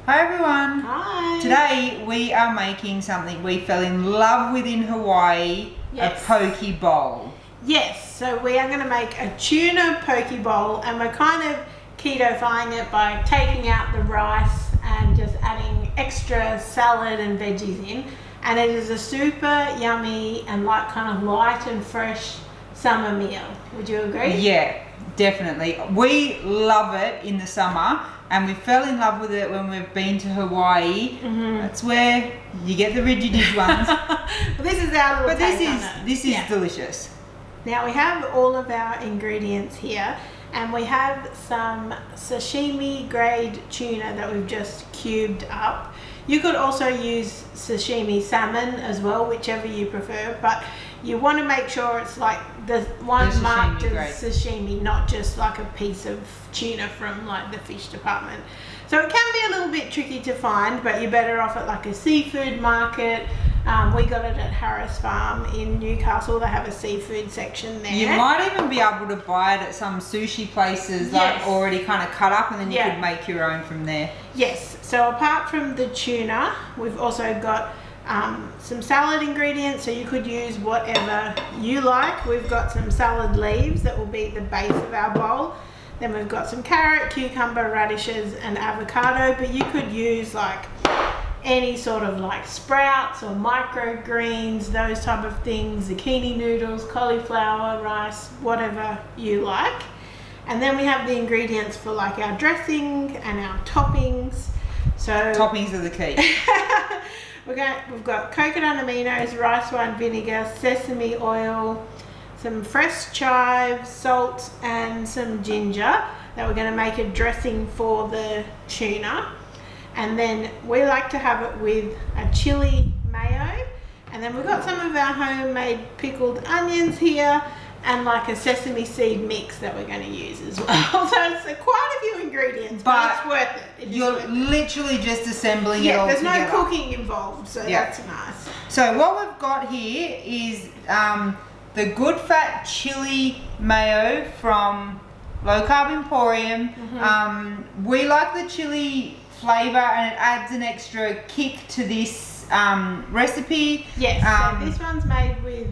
Hi everyone. Hi. Today we are making something we fell in love with in Hawaii, Yes. a poke bowl. Yes, so we are going to make a tuna poke bowl, and we're kind of keto-fying it by taking out the rice and just adding extra salad and veggies in. And it is a super yummy and like kind of light and fresh summer meal. Would you agree? Yeah, definitely. We love it in the summer, and we fell in love with it when we've been to Hawaii. That's where you get the rigid ones. Well, this is our little take on it. This is delicious. Now we have all of our ingredients here, and we have some sashimi grade tuna that we've just cubed up. You could also use sashimi salmon as well, whichever you prefer, but you want to make sure it's like the one marked as sashimi, not just like a piece of tuna from like the fish department. So it can be a little bit tricky to find, but you're better off at like a seafood market. We got it at Harris Farm in Newcastle. They have a seafood section there. You might even be able to buy it at some sushi places, like already kind of cut up, and then you could make your own from there. Yes, so apart from the tuna, we've also got some salad ingredients, so you could use whatever you like. We've got some salad leaves that will be the base of our bowl. Then we've got some carrot, cucumber, radishes and avocado, but you could use like any sort of like sprouts or microgreens, those type of things, zucchini noodles, cauliflower, rice, whatever you like. And then we have the ingredients for like our dressing and our toppings. So toppings are the key. We've got coconut aminos, rice wine vinegar, sesame oil, some fresh chives, salt and some ginger that we're going to make a dressing for the tuna. And then we like to have it with a chili mayo. And then we've got some of our homemade pickled onions here and like a sesame seed mix that we're going to use as well. So it's quite a few ingredients, but it's worth it. You're literally just assembling it all there's together. no cooking involved, so that's nice. So what we've got here is the Good Fat Chili Mayo from Low Carb Emporium. We like the chili flavour, and it adds an extra kick to this recipe. Yes, so this one's made with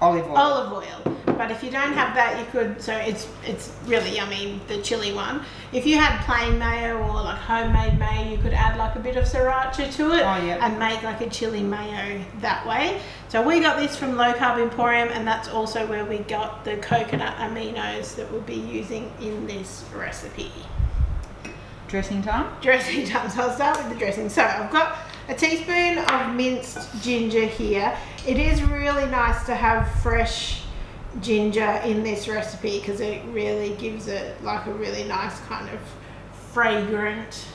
olive oil, but if you don't have that, you could, so it's really yummy, the chili one. If you had plain mayo or like homemade mayo, you could add like a bit of sriracha to it and make like a chili mayo that way. So we got this from Low Carb Emporium, and that's also where we got the coconut aminos that we'll be using in this recipe. Dressing time? Dressing time. So I'll start with the dressing. So I've got a teaspoon of minced ginger here. It is really nice to have fresh ginger in this recipe because it really gives it like a really nice kind of fragrant.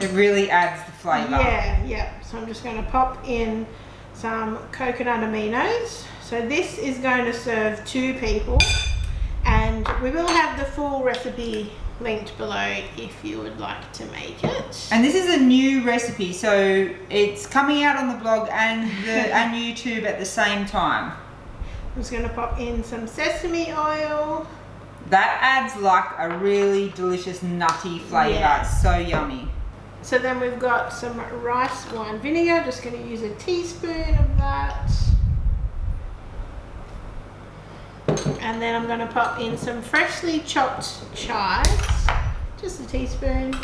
It really adds the flavour. Yeah. So I'm just going to pop in some coconut aminos. So this is going to serve 2 people, and we will have the full recipe linked below if you would like to make it. And this is a new recipe, so it's coming out on the blog and YouTube at the same time. I'm just going to pop in some sesame oil. That adds like a really delicious nutty flavour. It's so yummy. So then we've got some rice wine vinegar. Just going to use a teaspoon of that. And then I'm going to pop in some freshly chopped chives, just a teaspoon.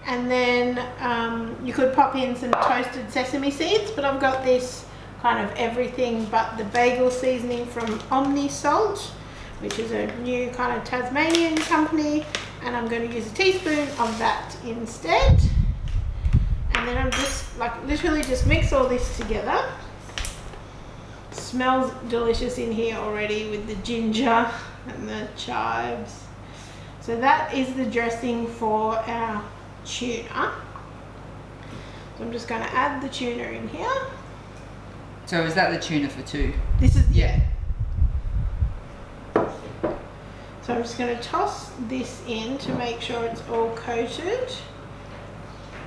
And then you could pop in some toasted sesame seeds, but I've got this kind of everything but the bagel seasoning from Omni Salt, which is a new kind of Tasmanian company, and I'm going to use a teaspoon of that instead. And then I'm just like literally just mix all this together. Smells delicious in here already with the ginger and the chives. So that is the dressing for our tuna. So I'm just going to add the tuna in here. So is that the tuna for 2? This is So I'm just going to toss this in to make sure it's all coated.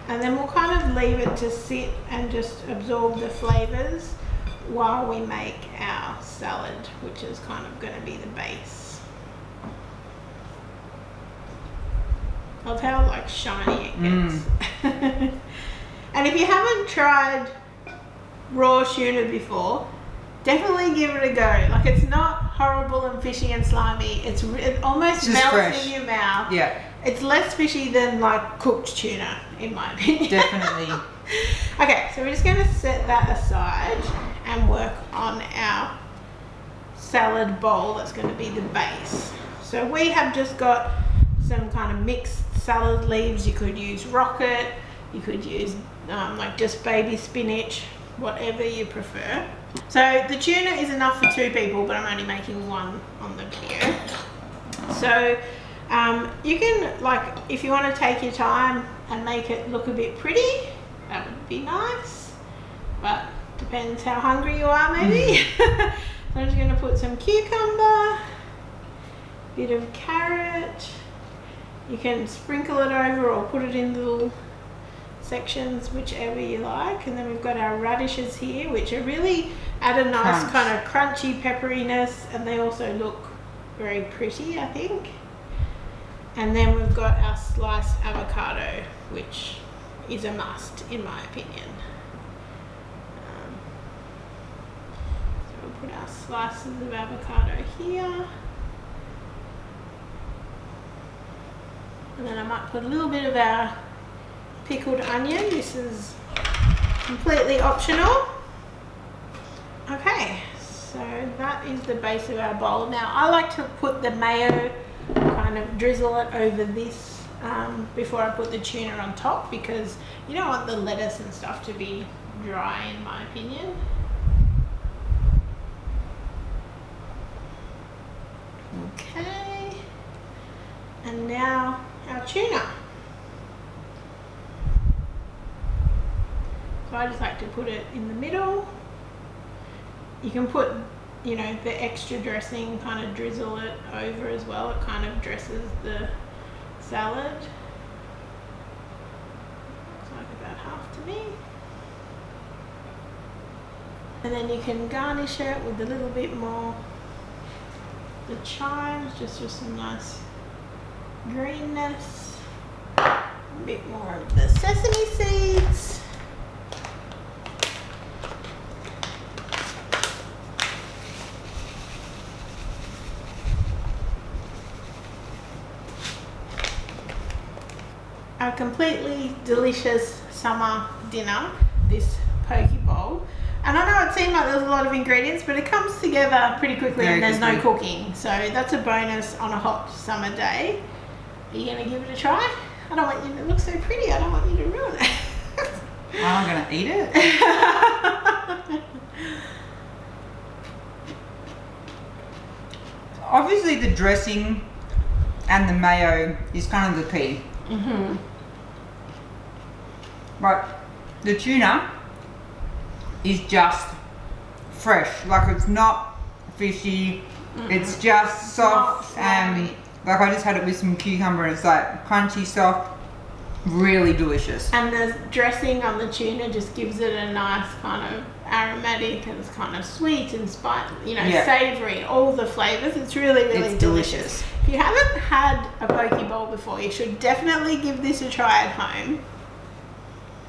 And then we'll kind of leave it to sit and just absorb the flavours while we make our salad, which is kind of going to be the base. of how like shiny it gets. And if you haven't tried raw tuna before, definitely give it a go. Like, it's not horrible and fishy and slimy. It almost melts fresh in your mouth. Yeah. It's less fishy than like cooked tuna, in my opinion. Definitely. Okay, so we're just going to set that aside and work on our salad bowl that's going to be the base. So we have just got some kind of mixed salad leaves. You could use rocket, you could use like just baby spinach, whatever you prefer. So the tuna is enough for 2 people, but I'm only making 1 on the video. So you can, like, if you want to take your time and make it look a bit pretty, that would be nice, but depends how hungry you are, maybe. So I'm just going to put some cucumber, bit of carrot. You can sprinkle it over or put it in little sections, whichever you like. And then we've got our radishes here, which are really add a nice kind of crunchy pepperiness, and they also look very pretty, I think. And then we've got our sliced avocado, which is a must in my opinion. So we'll put our slices of avocado here. And then I might put a little bit of our pickled onion. This is completely optional. Okay, so that is the base of our bowl. Now I like to put the mayo, kind of drizzle it over this before I put the tuna on top, because you don't want the lettuce and stuff to be dry, in my opinion. Okay, and now our tuna. So I just like to put it in the middle. You can put, you know, the extra dressing, kind of drizzle it over as well. It kind of dresses the salad. Looks like about half to me. And then you can garnish it with a little bit more the chives, just for some nice greenness. A bit more of the sesame seeds. A completely delicious summer dinner, this poke bowl. And I know it seemed like there was a lot of ingredients, but it comes together pretty quickly and there's no cooking. So that's a bonus on a hot summer day. Are you going to give it a try? I don't want you to look so pretty. I don't want you to ruin it. I'm going to eat it. Obviously the dressing and the mayo is kind of the key. But the tuna is just fresh. Like, it's not fishy. It's just soft, and like I just had it with some cucumber and it's like crunchy, soft, really delicious. And the dressing on the tuna just gives it a nice kind of aromatic, and it's kind of sweet and spicy, you know, savoury, all the flavours. It's really, really delicious. If you haven't had a poke bowl before, you should definitely give this a try at home.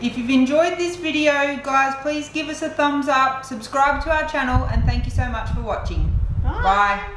If you've enjoyed this video, guys, please give us a thumbs up, subscribe to our channel, and thank you so much for watching. Bye. Bye.